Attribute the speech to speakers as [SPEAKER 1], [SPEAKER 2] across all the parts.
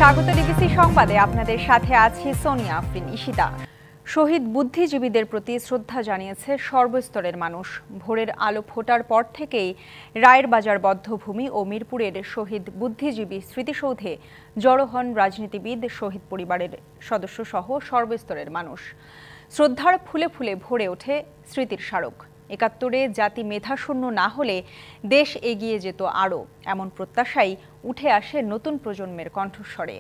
[SPEAKER 1] স্বাগত ডিবিসি সংবাদে আপনাদের সাথে আছি সোনিয়া আফরিন ঈশিতা। শহীদ বুদ্ধিজীবীদের প্রতি শ্রদ্ধা জানিয়েছে সর্বস্তরের মানুষ। ভোরের আলো ফোটার পর থেকেই রায়ের বাজার বধ্যভূমি ও মিরপুরের শহীদ বুদ্ধিজীবী স্মৃতিসৌধে জড়ো হন রাজনীতিবিদ, শহীদ পরিবারের সদস্য সহ সর্বস্তরের মানুষ। শ্রদ্ধার ফুলে ফুলে ভরে ওঠে স্মৃতির স্মারক। ৭১-এ জাতি মেধাশূন্য না হলে দেশ এগিয়ে যেত আরও, এমন প্রত্যাশাই উঠে আসে নতুন প্রজন্মের কণ্ঠস্বরে।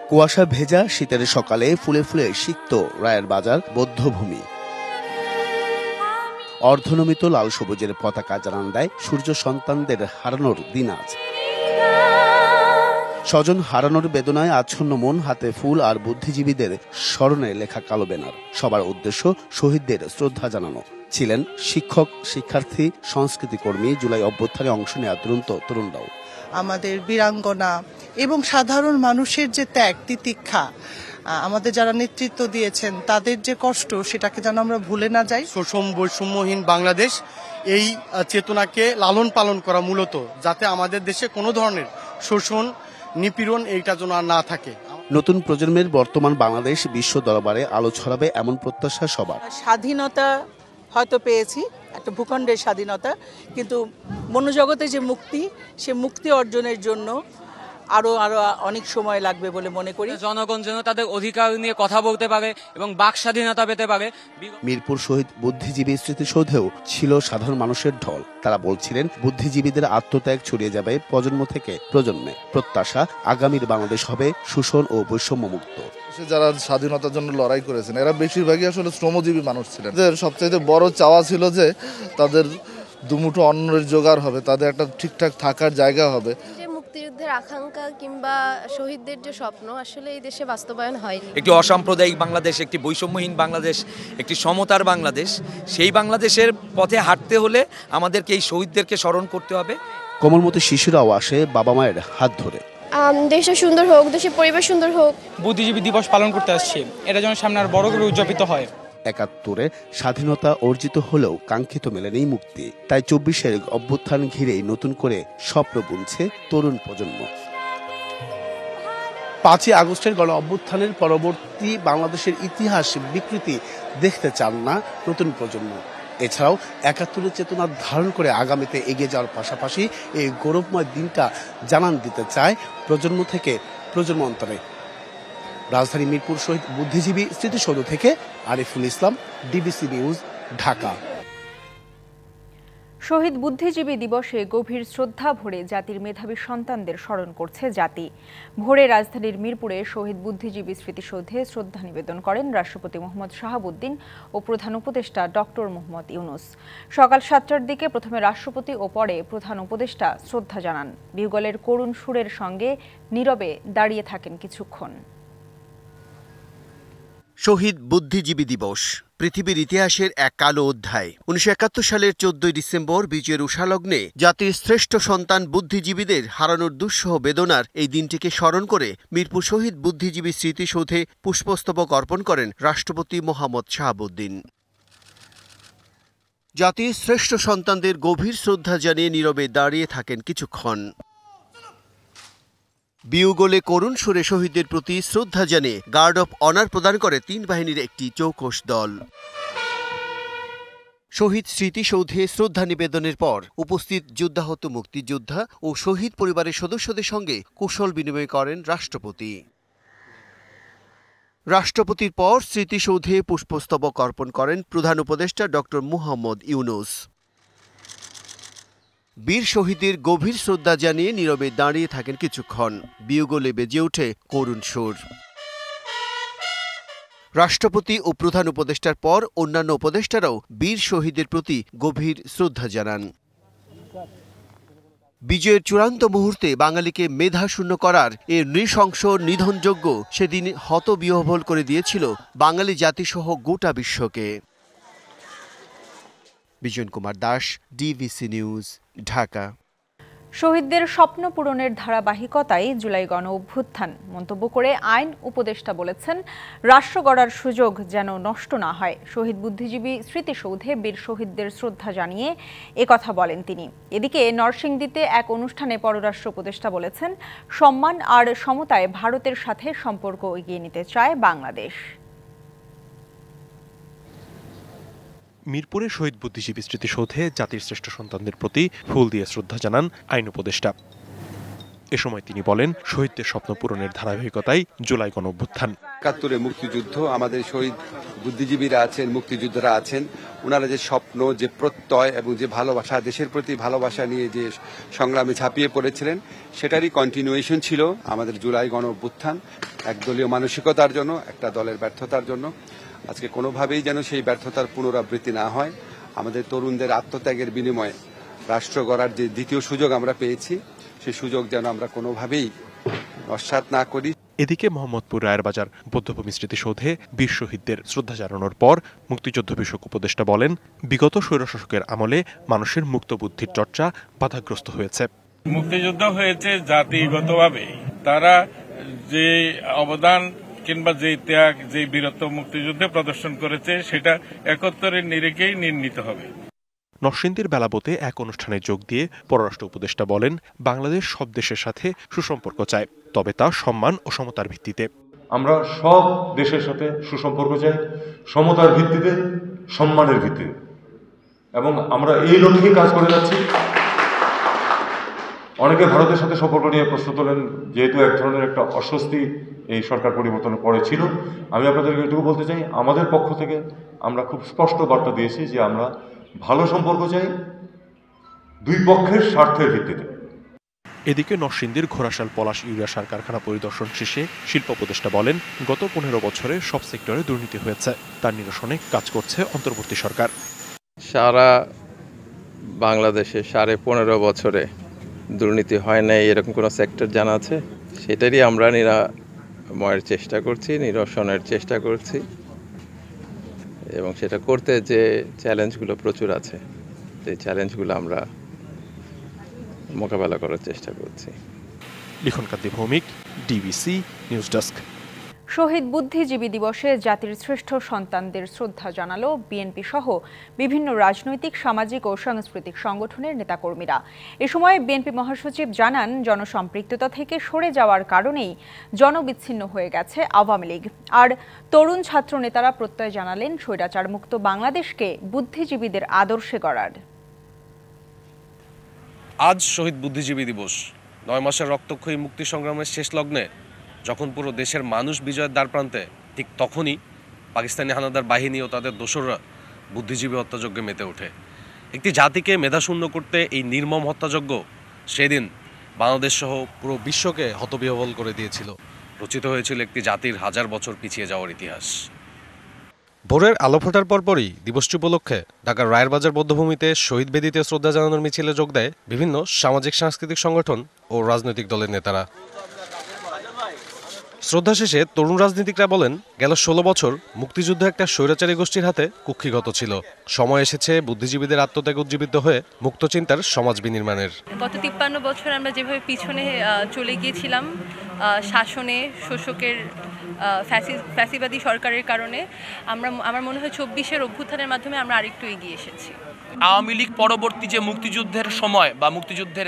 [SPEAKER 2] কুয়াশা ভেজা শীতের সকালে ফুলে ফুলে সিক্ত রায়ের বাজার বধ্যভূমি। অর্ধনমিত লাল সবুজের পতাকা জানান দেয় সূর্য সন্তানদের হারানোর দিন আজ। স্বজন হারানোর বেদনায় আচ্ছন্ন মন, হাতে ফুল আর বুদ্ধিজীবীদের স্মরণে লেখা কালো ব্যানার। সবার উদ্দেশ্য শহীদদের শ্রদ্ধা জানানো। ছিলেন শিক্ষক, শিক্ষার্থী, সংস্কৃতি কর্মী, জুলাই অভ্যুত্থানে অংশ নেওয়া দুরন্ত তরুণরাও।
[SPEAKER 3] আমাদের বীরাঙ্গনা এবং সাধারণ মানুষের যে ত্যাগ তিতিক্ষা, আমাদের যারা নেতৃত্ব দিয়েছেন তাদের যে কষ্ট, সেটাকে যেন আমরা ভুলে না যাই।
[SPEAKER 4] শোষণ বৈষম্যহীন বাংলাদেশ, এই চেতনাকে লালন পালন করা মূলত, যাতে আমাদের দেশে কোনো ধরনের শোষণ নিপীড়ন এইটা যেন আর না থাকে।
[SPEAKER 2] নতুন প্রজন্মের বর্তমান বাংলাদেশ বিশ্ব দরবারে আলো ছড়াবে এমন প্রত্যাশা সবার।
[SPEAKER 5] স্বাধীনতা হয়তো পেয়েছি, একটা ভূখণ্ডের স্বাধীনতা, কিন্তু মনোজগতে যে মুক্তি, সে মুক্তি অর্জনের জন্য আরো অনেক সময় লাগবে বলে মনে করি।
[SPEAKER 6] জনগণ যেন তাদের অধিকার নিয়ে কথা বলতে পারে এবং বাক স্বাধীনতা পেতে পারে।
[SPEAKER 2] মিরপুর শহীদ বুদ্ধিজীবী স্মৃতিসৌধেও ছিল সাধারণ মানুষের ঢল। তারা বলছিলেন, বুদ্ধিজীবীদের আত্মত্যাগ ছড়িয়ে যাবে প্রজন্ম থেকে প্রজন্মে। প্রত্যাশা, আগামীর বাংলাদেশ হবে শোষণ ও বৈষম্য মুক্ত।
[SPEAKER 7] যারা স্বাধীনতার জন্য লড়াই করেছেন এরা বেশিরভাগই আসলে শ্রমজীবী মানুষ ছিলেন। সবচাইতে বড় চাওয়া ছিল যে তাদের দুমুঠো অন্নের জোগাড় হবে, তাদের একটা ঠিকঠাক থাকার জায়গা হবে।
[SPEAKER 8] মুক্তিযুদ্ধের আকাঙ্ক্ষা কিংবা শহীদদের যে স্বপ্ন আসলে এই দেশে বাস্তবায়ন হয়নি।
[SPEAKER 9] একটি অসাম্প্রদায়িক বাংলাদেশ, একটি বৈষম্যহীন বাংলাদেশ, একটি সমতার বাংলাদেশ, সেই বাংলাদেশের পথে হাঁটতে হলে আমাদেরকে এই শহীদদেরকে স্মরণ করতে হবে।
[SPEAKER 2] কোমলমতি শিশুরাও আসে বাবা মায়ের হাত ধরে।
[SPEAKER 8] দেশটা সুন্দর হোক, দেশের পরিবেশ সুন্দর হোক।
[SPEAKER 6] বুদ্ধিজীবী দিবস পালন করতে আসছি, এটা যেন সামনে আর বড় করে উদযাপিত হয়।
[SPEAKER 2] ৭১-এ স্বাধীনতা অর্জিত হলেও কাঙ্ক্ষিত মেলেনি মুক্তি। তাই ২৪-এর অভ্যুত্থান ঘিরেই নতুন করে স্বপ্ন বুনছে তরুণ প্রজন্ম। ৫ই আগস্টের গণ অভ্যুত্থানের পরবর্তী বাংলাদেশের ইতিহাস বিকৃতি দেখতে চান না নতুন প্রজন্ম। এছাড়াও ৭১-এর চেতনা ধারণ করে আগামীতে এগিয়ে যাওয়ার পাশাপাশি এই গৌরবময় দিনটা জানান দিতে চায় প্রজন্ম থেকে প্রজন্ম অন্তরে। রাজধানী মিরপুর শহীদ বুদ্ধিজীবী স্মৃতিসৌধ থেকে আরিফুল ইসলাম, ডিবিসি নিউজ, ঢাকা।
[SPEAKER 1] শহীদ বুদ্ধিজীবী দিবসে গভীর শ্রদ্ধা ভরে জাতির মেধাবী সন্তানদের স্মরণ করছে জাতি। ভোরে রাজধানীর মিরপুরে শহীদ বুদ্ধিজীবী স্মৃতিসৌধে শ্রদ্ধা নিবেদন করেন রাষ্ট্রপতি মোহাম্মদ শাহাবুদ্দিন ও প্রধান উপদেষ্টা ডক্টর মোহাম্মদ ইউনূস। সকাল ৭টার দিকে প্রথমে রাষ্ট্রপতি ও পরে প্রধান উপদেষ্টা শ্রদ্ধা জানান। বিউগলের করুণ সুরের সঙ্গে নীরবে দাঁড়িয়ে থাকেন কিছুক্ষণ।
[SPEAKER 10] শহীদ বুদ্ধিজীবী দিবস পৃথিবীর ইতিহাসের এক কালো অধ্যায়। ১৯৭১ সালের ১৪ ডিসেম্বর বিজয়ের উষালগ্নে জাতির শ্রেষ্ঠ সন্তান বুদ্ধিজীবীদের হারানোর দুঃসহ বেদনার এই দিনটিকে স্মরণ করে মিরপুর শহীদ বুদ্ধিজীবী স্মৃতিসৌধে পুষ্পস্তবক অর্পণ করেন রাষ্ট্রপতি মোহাম্মদ শাহাবুদ্দিন। জাতির শ্রেষ্ঠ সন্তানদের গভীর শ্রদ্ধা জানিয়ে নীরবে দাঁড়িয়ে থাকেন কিছুক্ষণ। বিউগলে করুণ সুরে শহীদদের প্রতি শ্রদ্ধা জানিয়ে গার্ড অফ অনার প্রদান করে ৩ বাহিনীর একটি চৌকস দল। শহীদ স্মৃতিসৌধে শ্রদ্ধা নিবেদনের পর উপস্থিত যুদ্ধাহত মুক্তিযোদ্ধা ও শহীদ পরিবারের সদস্যদের সঙ্গে কুশল বিনিময় করেন রাষ্ট্রপতি। রাষ্ট্রপতির পর স্মৃতিসৌধে পুষ্পস্তবক অর্পণ করেন প্রধান উপদেষ্টা ডক্টর মোহাম্মদ ইউনূস। বীর শহীদের গভীর শ্রদ্ধা জানিয়ে নীরবে দাঁড়িয়ে থাকেন কিছুক্ষণ। বিউগলে বেজে ওঠে করুণ সুর। রাষ্ট্রপতি ও প্রধান উপদেষ্টার পর অন্যান্য উপদেষ্টারাও বীর শহীদের প্রতি গভীর শ্রদ্ধা জানান। বিজয়ের চূড়ান্ত মুহূর্তে বাঙালিকে মেধাশূন্য করার এ নৃশংস নিধনযজ্ঞ সেদিন হতবিহ্বল করে দিয়েছিল বাঙালি জাতিসহ গোটা বিশ্বকে। Bijan Kumar Das, DBC news, Dhaka.
[SPEAKER 1] শহীদদের স্বপ্ন পূরণের ধারাবাহিকতায় জুলাই গণ অভ্যুত্থান মন্তব্য করে আইন উপদেষ্টা বলেছেন, রাষ্ট্র গড়ার সুযোগ যেন নষ্ট না হয়। শহীদ বুদ্ধিজীবী স্মৃতিসৌধে বীর শহীদদের শ্রদ্ধা জানিয়ে একথা বলেন তিনি। এদিকে নরসিংদীতে এক অনুষ্ঠানে পররাষ্ট্র উপদেষ্টা বলেছেন, সম্মান আর সমতায় ভারতের সাথে সম্পর্ক এগিয়ে নিতে চায় বাংলাদেশ।
[SPEAKER 11] মিরপুরে শহীদ বুদ্ধিজীবী স্মৃতিসৌধে জাতির শ্রেষ্ঠ সন্তানদের প্রতি ফুল দিয়ে শ্রদ্ধা জানান আইন উপদেষ্টা। এ সময় তিনি বলেন, শহীদদের স্বপ্ন পূরণের ধারাবাহিকতায় জুলাই গণ অভ্যুত্থান।
[SPEAKER 12] ৭১ মুক্তিযুদ্ধ, আমাদের শহীদ বুদ্ধিজীবীরা আছেন, মুক্তিযোদ্ধারা আছেন, ওনারা যে স্বপ্ন, যে প্রত্যয় এবং যে ভালোবাসা, দেশের প্রতি ভালোবাসা নিয়ে যে সংগ্রামে ঝাঁপিয়ে পড়েছিলেন, সেটারই কন্টিনিউয়েশন ছিল আমাদের জুলাই গণ অভ্যুত্থান। একদলীয় মানসিকতার জন্য, একটা দলের ব্যর্থতার জন্য আজকে কোনোভাবেই যেন সেই ব্যর্থতার পুনরাবৃত্তি না হয়। আমাদের তরুণদের আত্মত্যাগের বিনিময়ে রাষ্ট্র গড়ার যে দ্বিতীয় সুযোগ আমরা পেয়েছি, সেই সুযোগ যেন আমরা কোনোভাবেই নস্যাৎ না করি।
[SPEAKER 11] এদিকে মোহাম্মদপুর রায়েরবাজার বৌদ্ধভূমি স্মৃতিসৌধে বীর শহীদদের শ্রদ্ধা জানানোর পর মুক্তিযুদ্ধ বিষয়ক উপদেষ্টা বলেন, বিগত স্বৈরশাসকের আমলে মানুষের মুক্ত বুদ্ধির চর্চা বাধাগ্রস্ত হয়েছে।
[SPEAKER 13] মুক্তিযুদ্ধ হয়েছে জাতিগতভাবে, তারা যে অবদান কিংবা যে ত্যাগ, যে বীরত্ব মুক্তিযুদ্ধে প্রদর্শন করেছে, সেটা ৭১-এর নিরিখেই নির্ণীত হবে।
[SPEAKER 11] নরসিংদীর বেলাবোতে এক অনুষ্ঠানে যোগ দিয়ে পররাষ্ট্র উপদেষ্টা বলেন, বাংলাদেশ সব দেশের সাথে সুসম্পর্ক চায়, তবে তা সম্মান ও সমতার ভিত্তিতে।
[SPEAKER 14] আমরা সব দেশের সাথে সুসম্পর্ক চাই, সমতার ভিত্তিতে, সম্মানের ভিত্তিতে, এবং আমরা এই লক্ষ্যে কাজ করে যাচ্ছি। অনেকে ভারতের সাথে সম্পর্ক নিয়ে প্রশ্ন তোলেন, যেহেতু এক ধরনের একটা অস্বস্তি এই সরকার পরিবর্তনের পরে ছিল। আমি আপনাদেরকে এটুকু বলতে চাই, আমাদের পক্ষ থেকে আমরা খুব স্পষ্ট বার্তা দিয়েছি যে আমরা ভালো সম্পর্ক চাই, দুই পক্ষের স্বার্থের ভিত্তিতে।
[SPEAKER 11] এদিকে নরসিংদীর ঘোড়াশাল পলাশ ইউরিয়া সার কারখানা পরিদর্শন শেষে শিল্প উপদেষ্টা বলেন, গত ১৫ বছরে সব সেক্টরে দুর্নীতি হয়েছে, তার নিরসনে কাজ করছে অন্তর্বর্তী সরকার।
[SPEAKER 15] সারা বাংলাদেশে 15.5 বছরে দুর্নীতি হয় নাই এরকম কোনো সেক্টর জানা আছে? সেটারই আমরা নিরাময়ের চেষ্টা করছি, নিরসনের চেষ্টা করছি, এবং সেটা করতে যে চ্যালেঞ্জগুলো প্রচুর আছে, সেই চ্যালেঞ্জগুলো আমরা মোকাবেলা করার চেষ্টা করছি।
[SPEAKER 11] লিখন কান্তি ভৌমিক, ডিবিসি নিউজ ডেস্ক।
[SPEAKER 1] শহীদ বুদ্ধিজীবী দিবসে জাতির শ্রেষ্ঠ সন্তানদের শ্রদ্ধা জানালো বিএনপি সহ বিভিন্ন রাজনৈতিক, সামাজিক ও সাংস্কৃতিক সংগঠনের নেতাকর্মীরা। এ সময় বিএনপি মহাসচিব জানান, জনসম্পৃক্ততা থেকে সরে যাওয়ার কারণেই জনবিচ্ছিন্ন হয়ে গেছে আওয়ামী লীগ। আর তরুণ ছাত্র নেতারা প্রত্যয় জানালেন, স্বৈরাচার মুক্ত বাংলাদেশকে বুদ্ধিজীবীদের আদর্শে গড়ার।
[SPEAKER 16] আজ শহীদ বুদ্ধিজীবী দিবস। 9 মাসের রক্তক্ষয়ী মুক্তি সংগ্রামের শেষ লগ্নে যখন পুরো দেশের মানুষ বিজয়ের দ্বার প্রান্তে, ঠিক তখনই পাকিস্তানি হানাদার বাহিনী ও তাদের দোসররা বুদ্ধিজীবী হত্যাযজ্ঞে মেতে ওঠে। একটি জাতিকে মেধাশূন্য করতে এই নির্মম হত্যাযজ্ঞ সেদিন বাংলাদেশ সহ পুরো বিশ্বকে হতবিহ্বল করে দিয়েছিল। রচিত হয়েছিল একটি জাতির 1000 বছর পিছিয়ে যাওয়ার ইতিহাস। ভোরের আলো ফোটার পরপরই দিবসটি উপলক্ষে ঢাকার রায়েরবাজার বৌদ্ধভূমিতে শহীদ বেদিতে শ্রদ্ধা জানানোর মিছিলে যোগ দেয় বিভিন্ন সামাজিক সাংস্কৃতিক সংগঠন ও রাজনৈতিক দলের নেতারা। শ্রদ্ধা শেষে তরুণ রাজনীতিকরা বলেন, গেল 16 বছর মুক্তিযুদ্ধ একটা স্বৈরাচারী গোষ্ঠীর হাতে কুক্ষিগত ছিল। সময় এসেছে বুদ্ধিজীবীদের আত্মত্যাগ উজ্জীবিত হয়ে মুক্ত চিন্তার সমাজ বিনির্মাণের।
[SPEAKER 17] গত 53 বছর আমরা যেভাবে পিছনে চলে গিয়েছিলাম শাসনে, শোষকের ফ্যাসিবাদী সরকারের কারণে, আমার মনে হয় 24-এর অভ্যুত্থানের মাধ্যমে আমরা আরেকটু এগিয়ে এসেছি।
[SPEAKER 18] আওয়ামী লীগ পরবর্তী যে মুক্তিযুদ্ধের সময় বা মুক্তিযুদ্ধের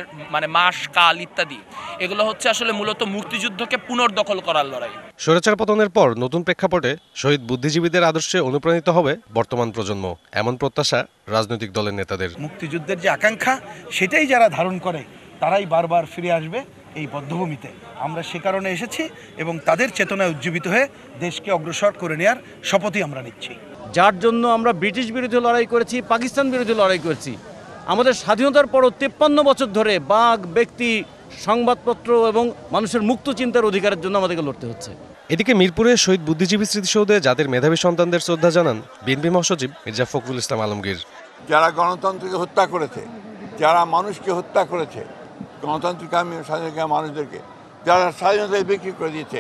[SPEAKER 18] মাস কাল ইত্যাদি, এগুলো হচ্ছে আসলে মূলত মুক্তিযুদ্ধকে পুনর্দখল করার লড়াই।
[SPEAKER 16] স্বৈরাচার পতনের পর নতুন প্রেক্ষাপটে শহীদ বুদ্ধিজীবীদের আদর্শে অনুপ্রাণিত হবে বর্তমান প্রজন্ম, এমন প্রত্যাশা রাজনৈতিক দলের নেতাদের।
[SPEAKER 19] মুক্তিযুদ্ধের যে আকাঙ্ক্ষা, সেটাই যারা ধারণ করে তারাই বারবার ফিরে আসবে এই বদ্ধভূমিতে। আমরা সে কারণে এসেছি এবং তাদের চেতনায় উজ্জীবিত হয়ে দেশকে অগ্রসর করে নেওয়ার শপথই আমরা নিচ্ছি।
[SPEAKER 20] যার জন্য আমরা ব্রিটিশ বিরোধী লড়াই করেছি, পাকিস্তান বিরোধী লড়াই করেছি, আমাদের স্বাধীনতার পরও 53 বছর ধরে বাক, ব্যক্তি, সংবাদপত্র এবং মানুষের মুক্ত চিন্তার অধিকারের জন্য আমাদেরকে লড়তে হচ্ছে।
[SPEAKER 16] এদিকে মিরপুরে শহীদ বুদ্ধিজীবী স্মৃতিসৌধে জাতির মেধাবী সন্তানদের শ্রদ্ধা জানান বিএনপি মহাসচিব মির্জা ফখরুল ইসলাম আলমগীর।
[SPEAKER 21] যারা গণতন্ত্রকে হত্যা করেছে, যারা মানুষকে হত্যা করেছে, গণতান্ত্রিক স্বাধীনতা মানুষদেরকে যারা স্বাধীনতায় বিক্রি করে দিয়েছে,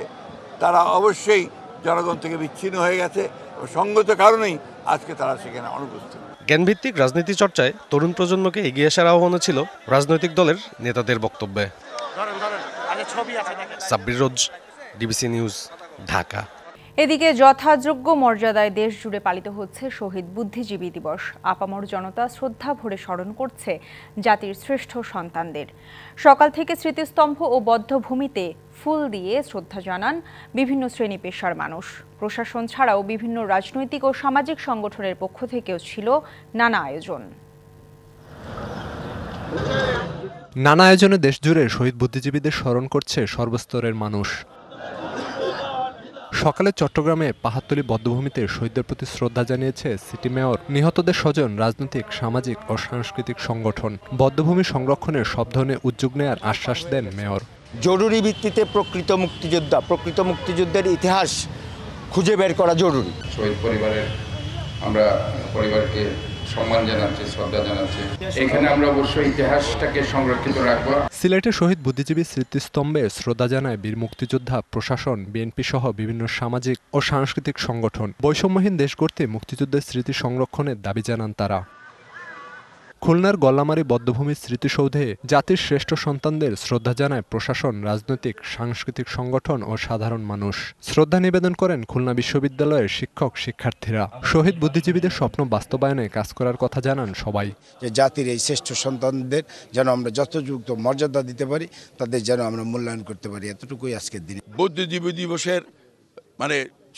[SPEAKER 21] তারা অবশ্যই জনগণ থেকে বিচ্ছিন্ন হয়ে গেছে এবং সঙ্গত কারণেই আজকে তারা সেখানে অনুপস্থিত।
[SPEAKER 16] জ্ঞানভিত্তিক রাজনীতি চর্চায় তরুণ প্রজন্মকে এগিয়ে আসার আহ্বানও ছিল রাজনৈতিক দলের নেতাদের বক্তব্যে। সাব্বির রোজ, ডিবিসি নিউজ, ঢাকা।
[SPEAKER 1] এদিকে যথাযোগ্য মর্যাদায় দেশ জুড়ে পালিত হচ্ছে শহীদ বুদ্ধিজীবী দিবস। আপামর জনতা শ্রদ্ধা ভরে স্মরণ করছে জাতির শ্রেষ্ঠ সন্তানদের। সকাল থেকে স্মৃতিস্তম্ভ ও বদ্ধভূমিতে ফুল দিয়ে শ্রদ্ধা জানান বিভিন্ন শ্রেণী পেশার মানুষ। প্রশাসন ছাড়াও বিভিন্ন রাজনৈতিক ও সামাজিক সংগঠনের পক্ষ থেকেও ছিল নানা আয়োজন।
[SPEAKER 3] নানা আয়োজনে দেশজুড়ে শহীদ বুদ্ধিজীবীদের স্মরণ করছে সর্বস্তরের মানুষ। সকালে চট্টগ্রামে পাহাড়তলী বদ্ধভূমিতে শহীদদের প্রতি শ্রদ্ধা জানিয়েছে সিটি মেয়র, নিহতদের স্বজন, রাজনৈতিক, সামাজিক ও সাংস্কৃতিক সংগঠন। বদ্ধভূমি সংরক্ষণের সব ধরনের উদ্যোগ নেয়ার আশ্বাস দেন মেয়র।
[SPEAKER 22] জরুরি ভিত্তিতে প্রকৃত মুক্তিযুদ্ধের ইতিহাস খুঁজে বের করা জরুরি।
[SPEAKER 23] শহীদ পরিবারের আমরা পরিবারকে সম্মান জানাচ্ছি, শ্রদ্ধা জানাচ্ছি। এখানে আমরা অবশ্যই ইতিহাসটাকে সংরক্ষিত রাখবো।
[SPEAKER 3] সিলেটে শহীদ বুদ্ধিজীবী স্মৃতিস্তম্ভে শ্রদ্ধা জানায় বীর মুক্তিযোদ্ধা, প্রশাসন, বিএনপি সহ বিভিন্ন সামাজিক ও সাংস্কৃতিক সংগঠন। বৈষম্যহীন দেশ গড়তে মুক্তিযুদ্ধের স্মৃতি সংরক্ষণের দাবি জানান তারা। খুলনার গল্লামারী বদ্ধভূমির স্মৃতিসৌধে জাতির শ্রেষ্ঠ সন্তানদের শ্রদ্ধা জানায় প্রশাসন, রাজনৈতিক, সাংস্কৃতিক সংগঠন ও সাধারণ মানুষ। শ্রদ্ধা নিবেদন করেন খুলনা বিশ্ববিদ্যালয়ের শিক্ষক, শিক্ষার্থীরা। শহীদ বুদ্ধিজীবীদের স্বপ্ন বাস্তবায়নে কাজ করার কথা জানান সবাই।
[SPEAKER 24] যে জাতির এই শ্রেষ্ঠ সন্তানদের যেন আমরা যথাযথ মর্যাদা দিতে পারি, তাদের যেন আমরা মূল্যায়ন করতে পারি, এতটুকুই আজকের দিনে।
[SPEAKER 21] বুদ্ধিজীবী দিবসের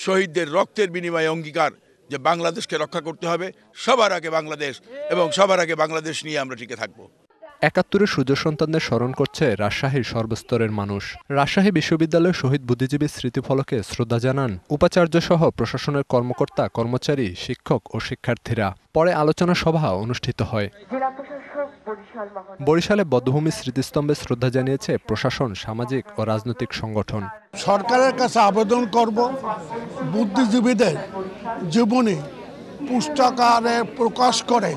[SPEAKER 21] শহীদদের রক্তের বিনিময়ে অঙ্গীকার যে বাংলাদেশকে রক্ষা করতে হবে, সবার আগে বাংলাদেশ এবং সবার আগে বাংলাদেশ নিয়ে আমরা টিকে থাকবো।
[SPEAKER 3] ৭১ সূর্য সন্তানদের স্মরণ করছে রাজশাহীর সর্বস্তরের মানুষ। রাজশাহী বিশ্ববিদ্যালয়ের শহীদ বুদ্ধিজীবী স্মৃতিফলকে শ্রদ্ধা জানান উপাচার্য সহ প্রশাসনের কর্মকর্তা, কর্মচারী, শিক্ষক ও শিক্ষার্থীরা। পরে আলোচনা সভা অনুষ্ঠিত হয়। বরিশালে বদ্ধভূমি স্মৃতিস্তম্ভে শ্রদ্ধা জানিয়েছে প্রশাসন, সামাজিক ও রাজনৈতিক সংগঠন।
[SPEAKER 25] সরকারের কাছে আবেদন করব, বুদ্ধিজীবীদের জীবনী পুস্তকারে প্রকাশ করে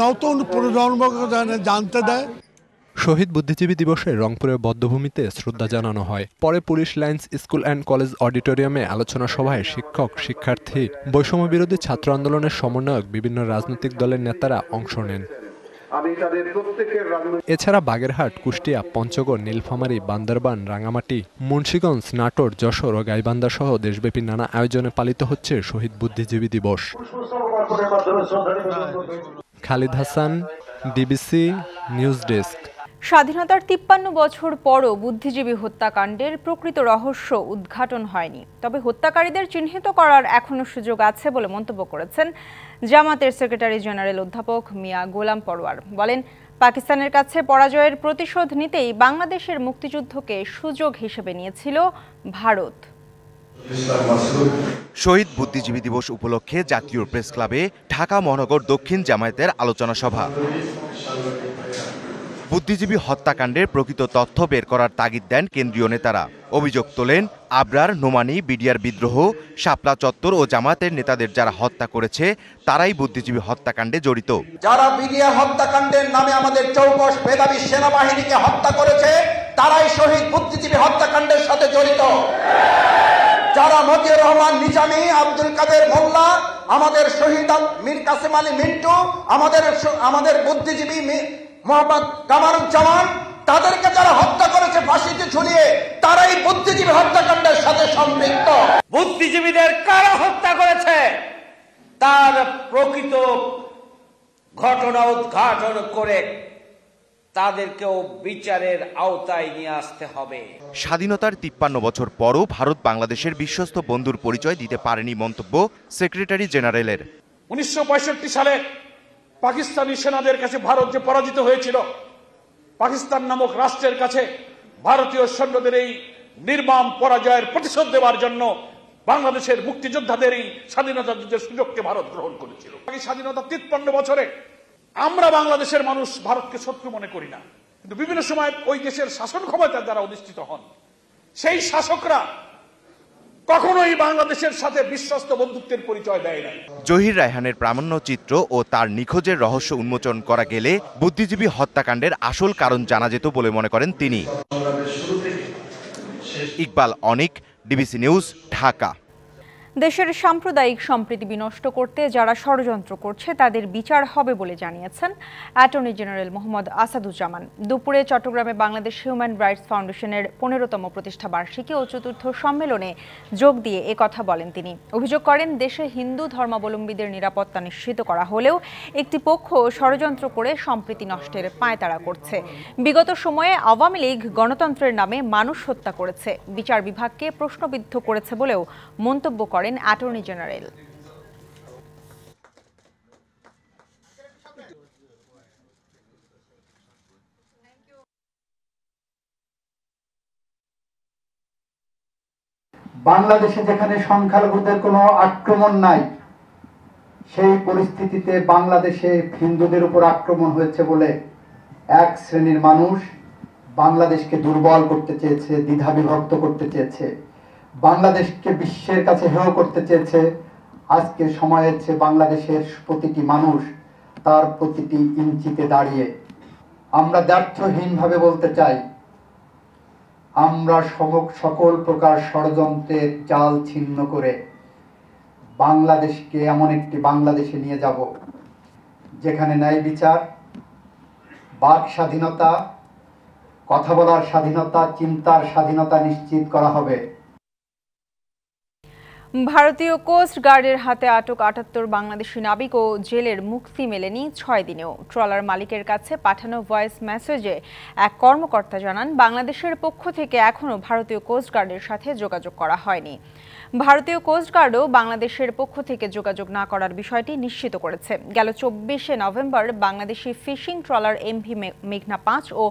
[SPEAKER 25] নতুন প্রজন্মকে জানতে দেয়।
[SPEAKER 3] শহীদ বুদ্ধিজীবী দিবসে রংপুরের বদ্ধভূমিতে শ্রদ্ধা জানানো হয়। পরে police lines school and college অডিটোরিয়ামে আলোচনা সভায় শিক্ষক, শিক্ষার্থী, বৈষম্য বিরোধী ছাত্র আন্দোলনের সমন্বয়ক, বিভিন্ন রাজনৈতিক দলের নেতারা অংশ নেন। এছাড়া বাগেরহাট, কুষ্টিয়া, পঞ্চগড়, নীলফামারী, বান্দরবান, রাঙামাটি, মুন্সিগঞ্জ, নাটোর, যশোর ও গাইবান্ধা সহ দেশব্যাপী নানা আয়োজনে পালিত হচ্ছে শহীদ বুদ্ধিজীবী দিবস। Khalid Hasan, DBC news desk.
[SPEAKER 1] স্বাধীনতার ৫৩ বছর পরও বুদ্ধিজীবী হত্যাকাণ্ডের প্রকৃত রহস্য উদ্ঘাটন হয়নি। তবে হত্যাকারীদের চিহ্নিত করার এখনো সুযোগ আছে বলে মন্তব্য করেছেন জামাতের সেক্রেটারি জেনারেল অধ্যাপক মিয়া গোলাম পরোয়ার। বলেন, পাকিস্তানের কাছে পরাজয়ের প্রতিশোধ নিতেই বাংলাদেশের মুক্তিযুদ্ধকে সুযোগ হিসেবে নিয়েছিল ভারত।
[SPEAKER 26] শহীদ বুদ্ধিজীবী দিবস উপলক্ষে জাতীয় প্রেস ক্লাবে ঢাকা মহানগর দক্ষিণ জামায়াতের আলোচনা সভা। বুদ্ধিজীবী হত্যাকাণ্ডের প্রকৃত তথ্য বের করার তাগিদ দেন কেন্দ্রীয় নেতারা। অভিযোগ তোলেন, আবরার, নোমানী, বিডিআর বিদ্রোহ, শাপলা চত্বর ও জামায়াতের নেতাদের যারা হত্যা করেছে তারাই বুদ্ধিজীবী হত্যাকাণ্ডে জড়িত।
[SPEAKER 27] যারা বিডিআর হত্যাকাণ্ডের নামে আমাদের চৌকস মেধাবী সেনাবাহিনীকে হত্যা করেছে তারাই শহীদ বুদ্ধিজীবী হত্যাকাণ্ডের সাথে জড়িত। যারা মতিউর রহমান নিজামী, আব্দুল কাদের মোল্লা, আমাদের শহীদ মীর কাসেম আলী মিন্টু, আমাদের বুদ্ধিজীবী মোহাম্মদ কামারুজ্জামান, তাদেরকে যারা হত্যা করেছে ফাঁসিতে ঝুলিয়ে, তারাই বুদ্ধিজীবী হত্যাকাণ্ডের সাথে সম্পৃক্ত। বুদ্ধিজীবীদের কারা হত্যা করেছে তার প্রকৃত ঘটনা উদ্ঘাটন করে তাদেরকেও বিচারের আওতায় নিয়ে আসতে হবে।
[SPEAKER 26] স্বাধীনতার ৫৩ বছর পরও ভারত বাংলাদেশের বিশ্বস্ত বন্ধুর পরিচয় দিতে পারেনি মন্তব্য সেক্রেটারি জেনারেলের।
[SPEAKER 28] ১৯৬৫ সালে পাকিস্তানি সেনাদের কাছে ভারত যে পরাজিত হয়েছিল, পাকিস্তান নামক রাষ্ট্রের কাছে ভারতীয় সৈন্যদের এই নির্মম পরাজয়ের প্রতিশোধ দেওয়ার জন্য বাংলাদেশের মুক্তিযোদ্ধাদের এই স্বাধীনতা যুদ্ধের সুযোগকে ভারত গ্রহণ করেছিল। এই স্বাধীনতা ৫৩ বছরে আমরা বাংলাদেশের মানুষ ভারতকে শত্রু মনে করি না, কিন্তু বিভিন্ন সময় ওই দেশের শাসন ক্ষমতার দ্বারা অধিষ্ঠিত হন সেই শাসকরা কখনোই বাংলাদেশের সাথে বিশ্বস্ত বন্ধুত্বের পরিচয় দেয় নাই।
[SPEAKER 26] জহির রায়হানের প্রামাণ্য চিত্র ও তার নিখোঁজের রহস্য উন্মোচন করা গেলে বুদ্ধিজীবী হত্যাকাণ্ডের আসল কারণ জানা যেত বলে মনে করেন তিনি। ইকবাল অনিক, ডিবিসি নিউজ, ঢাকা।
[SPEAKER 1] দেশের সাম্প্রদায়িক সম্প্রীতি বিনষ্ট করতে যারা ষড়যন্ত্র করছে তাদের বিচার হবে বলে জানিয়েছেন অ্যাটর্নি জেনারেল মোহাম্মদ আসাদুজ্জামান। দুপুরে চট্টগ্রামে বাংলাদেশ হিউম্যান রাইটস ফাউন্ডেশনের ১৫তম প্রতিষ্ঠা বার্ষিকী ও চতুর্থ সম্মেলনে যোগ দিয়ে একথা বলেন তিনি। অভিযোগ করেন, দেশে হিন্দু ধর্মাবলম্বীদের নিরাপত্তা নিশ্চিত করা হলেও একটি পক্ষ ষড়যন্ত্র করে সম্প্রীতি নষ্টের পায়তারা করছে। বিগত সময়ে আওয়ামী লীগ গণতন্ত্রের নামে মানুষ হত্যা করেছে, বিচার বিভাগকে প্রশ্নবিদ্ধ করেছে বলেও মন্তব্য করেন অ্যাটর্নি জেনারেল।
[SPEAKER 2] বাংলাদেশে যেখানে সংখ্যালঘুদের কোনো আক্রমণ নাই, সেই পরিস্থিতিতে বাংলাদেশে হিন্দুদের উপর আক্রমণ হয়েছে বলে এক শ্রেণীর মানুষ বাংলাদেশকে দুর্বল করতে চেয়েছে, দ্বিধাবিভক্ত করতে চেয়েছে, বাংলাদেশকে বিশ্বের কাছে হেয় করতে চেয়েছে। আজকে সময় হচ্ছে বাংলাদেশের প্রতিটি মানুষ তার প্রতিটি ইঞ্চিতে দাঁড়িয়ে আমরা দ্ব্যর্থহীনভাবে বলতে চাই, আমরা সকল প্রকার ষড়যন্ত্রের জাল ছিন্ন করে বাংলাদেশকে এমন একটি বাংলাদেশে নিয়ে যাব যেখানে ন্যায় বিচার, বাক স্বাধীনতা, কথা বলার স্বাধীনতা, চিন্তার স্বাধীনতা নিশ্চিত করা হবে।
[SPEAKER 1] ভারতীয় কোস্ট গার্ডের হাতে আটক ৭৮ বাংলাদেশি নাবিক ও জেলের মুক্তি মেলেনি ৬ দিনেও। ট্রলার মালিকের কাছে পাঠানো ভয়েস মেসেজে এক কর্মকর্তা জানান, বাংলাদেশের পক্ষ থেকে এখনও ভারতীয় কোস্ট গার্ডের সাথে যোগাযোগ করা হয়নি। ভারতীয় কোস্ট গার্ডও বাংলাদেশের পক্ষ থেকে যোগাযোগ না করার বিষয়টি নিশ্চিত করেছে। গেল ২৪শে November Bangladeshi fishing trawler MV মেঘনা ৫ ও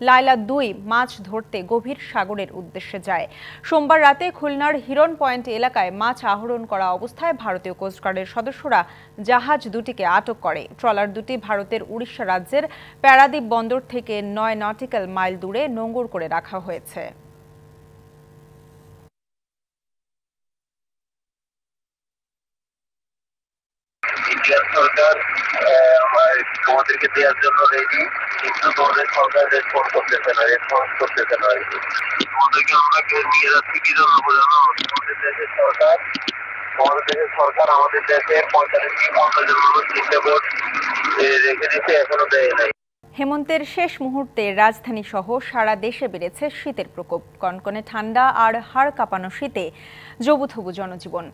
[SPEAKER 1] লায়লা ২ মাছ ধরতে গভীর সাগরের উদ্দেশ্যে যায়। সোমবার রাতে খুলনার হিরন পয়েন্ট এলাকায় মাছ আহরণ করা অবস্থায় ভারতীয় কোস্টগার্ডের সদস্যরা জাহাজ দুটিকে আটক করে। ট্রলার দুটি ভারতের উড়িষ্যা রাজ্যের প্যারাদ্বীপ বন্দর থেকে ৯ নটিক্যাল মাইল দূরে নোঙর করে রাখা হয়েছে।
[SPEAKER 4] ইন্ডিয়ান সরকার আমাদেরকে দেওয়ার জন্য রেডি, কিন্তু তোমাদের সরকার রেসপন্স করতেছে না। তোমাদেরকে আমরা নিয়ে যাচ্ছি কি জন্য বোঝানো, আমাদের দেশের সরকার আমাদের দেশের ৪৫-৫০ জন চিন্তা বোর্ড রেখে দিতে এখনো দেয় নাই।
[SPEAKER 1] হেমন্তের শেষ মুহূর্তে রাজধানী সহ সারা দেশে বেড়েছে শীতের প্রকোপ। কনকনে ঠান্ডা আর হাড় কাঁপানো শীতে জবুথবু জনজীবন।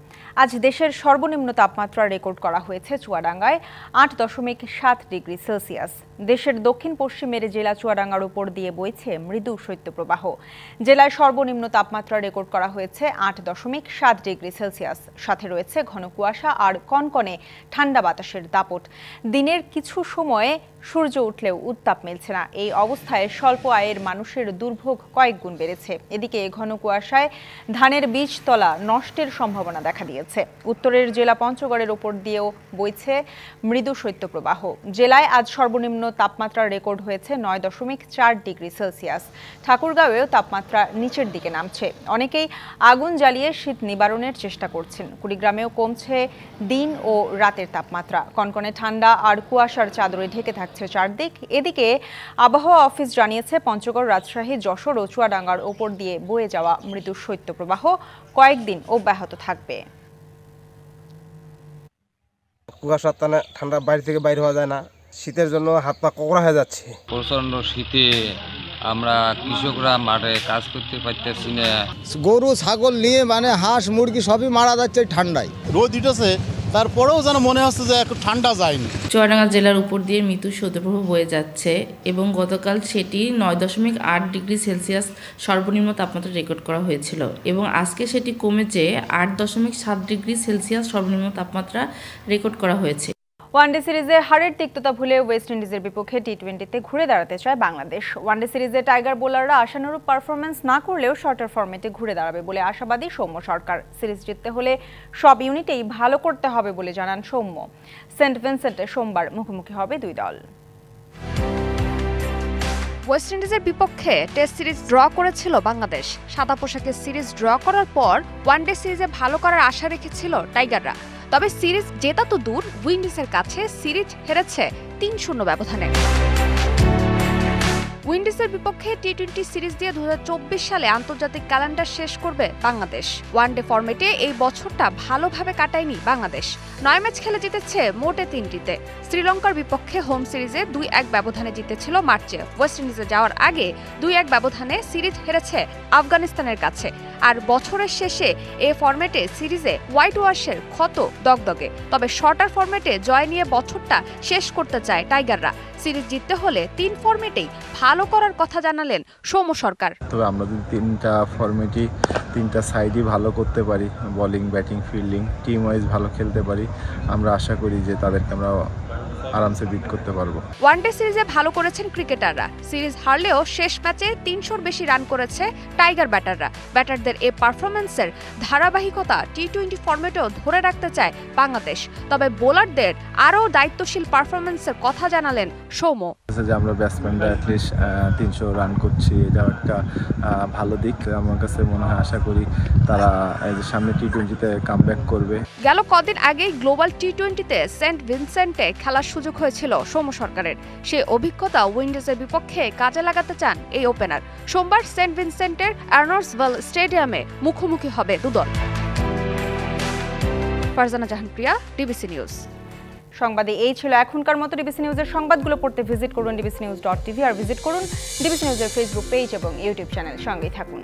[SPEAKER 1] আজ দেশের সর্বনিম্ন তাপমাত্রা রেকর্ড করা হয়েছে চুয়াডাঙ্গায় ৮.৭ ডিগ্রি সেলসিয়াস। দেশের দক্ষিণ পশ্চিমের জেলা চুয়াডাঙ্গার উপর দিয়ে বইছে মৃদু শৈত্যপ্রবাহ। জেলায় সর্বনিম্ন তাপমাত্রা রেকর্ড করা হয়েছে ৮.৭ ডিগ্রি সেলসিয়াস। সাথে রয়েছে ঘন কুয়াশা আর কনকনে ঠান্ডা বাতাসের দাপট। দিনের কিছু সময়ে সূর্য উঠলেও উত্তাপ মিলছে না। এই অবস্থায় স্বল্প আয়ের মানুষের দুর্ভোগ কয়েক গুণ বেড়েছে। এদিকে ঘন কুয়াশায় ধানের বীজতলা নষ্টের সম্ভাবনা দেখা দিয়েছে। উত্তরের জেলা পঞ্চগড়ের ওপর দিয়েও বইছে মৃদু শৈত্যপ্রবাহ। জেলায় আজ সর্বনিম্ন তাপমাত্রা রেকর্ড হয়েছে ৯.৪ ডিগ্রি সেলসিয়াস। ঠাকুরগাঁওয়েও তাপমাত্রা নিচের দিকে নামছে। অনেকেই আগুন জ্বালিয়ে শীত নিবারণের চেষ্টা করছেন। কুড়িগ্রামেও কমছে দিন ও রাতের তাপমাত্রা। কনকনে ঠান্ডা আর কুয়াশার চাদরে ঢেকে থাকছে চারদিক। এদিকে আবহাওয়া অফিস জানিয়েছে, পঞ্চগড়, রাজশাহী, যশোর ও চুয়াডাঙ্গার ওপর দিয়ে বয়ে যাওয়া মৃদু শৈত্যপ্রবাহ কয়েকদিন অব্যাহত থাকবে।
[SPEAKER 5] কুয়াশা ঠান্ডা বাইরে থেকে বাইরে হওয়া যায় না, শীতের জন্য হাত পা কোকড়া হয়ে যাচ্ছে।
[SPEAKER 6] প্রচন্ড শীতে আমরা কৃষকরা মাঠে কাজ করতে পারতেছি না।
[SPEAKER 7] গরু ছাগল নিয়ে হাঁস মুরগি সবই মারা যাচ্ছে ঠান্ডায়।
[SPEAKER 8] রোদ উঠেছে, তারপরেও যেন মনে হচ্ছে যে একটু ঠান্ডা যায়নি।
[SPEAKER 9] চুয়াডাঙ্গা জেলার উপর দিয়ে মৃদু শৈত্যপ্রবাহ বয়ে যাচ্ছে এবং গতকাল সেটি ৯.৮ ডিগ্রি সেলসিয়াস সর্বনিম্ন তাপমাত্রা রেকর্ড করা হয়েছিল এবং আজকে সেটি কমেছে ৮.৭ ডিগ্রি সেলসিয়াস সর্বনিম্ন তাপমাত্রা রেকর্ড করা হয়েছে।
[SPEAKER 1] ওয়ানডে সিরিজে হারের তিক্ততা ভুলে ওয়েস্ট ইন্ডিজের বিপক্ষে টি-20তে ঘুরে দাঁড়াতে চায় বাংলাদেশ। ওয়ানডে সিরিজে টাইগার বোলাররা আশানুরূপ পারফরমেন্স না করলেও শর্টার ফরম্যাটে ঘুরে দাঁড়াবে বলে আশাবাদী সৌম্য সরকার। সিরিজ জিততে হলে সব ইউনিটেই ভালো করতে হবে বলে জানান সৌম্য। সেন্ট ভিনসেন্টে সোমবার মুখোমুখি হবে দুই দল।
[SPEAKER 10] ওয়েস্ট ইন্ডিজের বিপক্ষে টেস্ট সিরিজ ড্র করেছিল বাংলাদেশ। সাদা পোশাকে সিরিজ ড্র করার পর ওয়ানডে সিরিজে ভালো করার আশা রেখেছিল টাইগাররা। তবে সিরিজ জেতা তো দূর, উইন্ডিজের কাছে সিরিজ হেরেছে ৩-০ ব্যবধানে। উইন্ডিজের বিপক্ষে টি-20 সিরিজ দিয়ে 2024 সালে আন্তর্জাতিক ক্যালেন্ডার শেষ করবে বাংলাদেশ। ওয়ানডে ফরম্যাটে এই বছরটা ভালোভাবে কাটায়নি বাংলাদেশ। 9 ম্যাচ খেলে জিতেছে মোটে 3টিতে। শ্রীলঙ্কার বিপক্ষে হোম সিরিজে 2-1 ব্যবধানে জিতেছিল মার্চে। ওয়েস্ট ইন্ডিজে যাওয়ার আগে 2-1 ব্যবধানে সিরিজ হেরেছে আফগানিস্তানের কাছে। আর বছরের শেষে এ ফরম্যাটে সিরিজে হোয়াইট ওয়াশের ক্ষত দগদগে। তবে শর্টার ফরম্যাটে জয় নিয়ে বছরটা শেষ করতে চায় টাইগাররা। সিরিজ জিততে হলে 3 ফরম্যাটেই ভালো করার কথা জানালেন সৌম্য সরকার।
[SPEAKER 11] তবে আমরা যদি 3টা ফরম্যাটই 3টা সাইডই ভালো করতে পারি, bowling, batting, fielding, team wise ভালো খেলতে পারি, আমরা আশা করি যে তাদেরকে আমরা আরামসে বিট করতে পারবো।
[SPEAKER 10] ওয়ানডে সিরিজে ভালো করেছেন ক্রিকেটাররা। সিরিজ হারলেও শেষ ম্যাচে 300-র বেশি রান করেছে টাইগার ব্যাটাররা। ব্যাটারদের এই পারফরম্যান্সের ধারাবাহিকতা টি-20 ফরম্যাটেও ধরে রাখতে চায় বাংলাদেশ। তবে বোলারদের আরও দায়িত্বশীল পারফরম্যান্সের কথা জানালেন সৌম্য।
[SPEAKER 11] যে আমরা ব্যাটসম্যানরা অ্যাটলিস্ট 300 রান করছি, এটাও একটা ভালো দিক। আমার কাছে মনে হয়, আশা করি তারা সামনে টি-20তে কামব্যাক করবে।
[SPEAKER 10] গেল কদিন আগেই গ্লোবাল টি-20তে সেন্ট ভিনসেন্টে খেলার সুযোগ হয়েছিল সৌম্য সরকারের। সেই অভিজ্ঞতা উইন্ডিজের বিপক্ষে কাজে লাগাতে চান এই ওপেনার। সোমবার সেন্ট ভিনসেন্টের আর্নল্ডসভিল স্টেডিয়ামে মুখোমুখি হবে দুদল। ফারজানা জাহান প্রিয়া, ডিবিসি নিউজ।
[SPEAKER 1] সংবাদে এই ছিল এখনকার মতো। ডিবিসি নিউজের সংবাদগুলো পড়তে ভিজিট করুন dbcnews.tv আর ভিজিট করুন ডিবিসি নিউজের ফেসবুক পেজ এবং ইউটিউব চ্যানেল। সঙ্গেই থাকুন।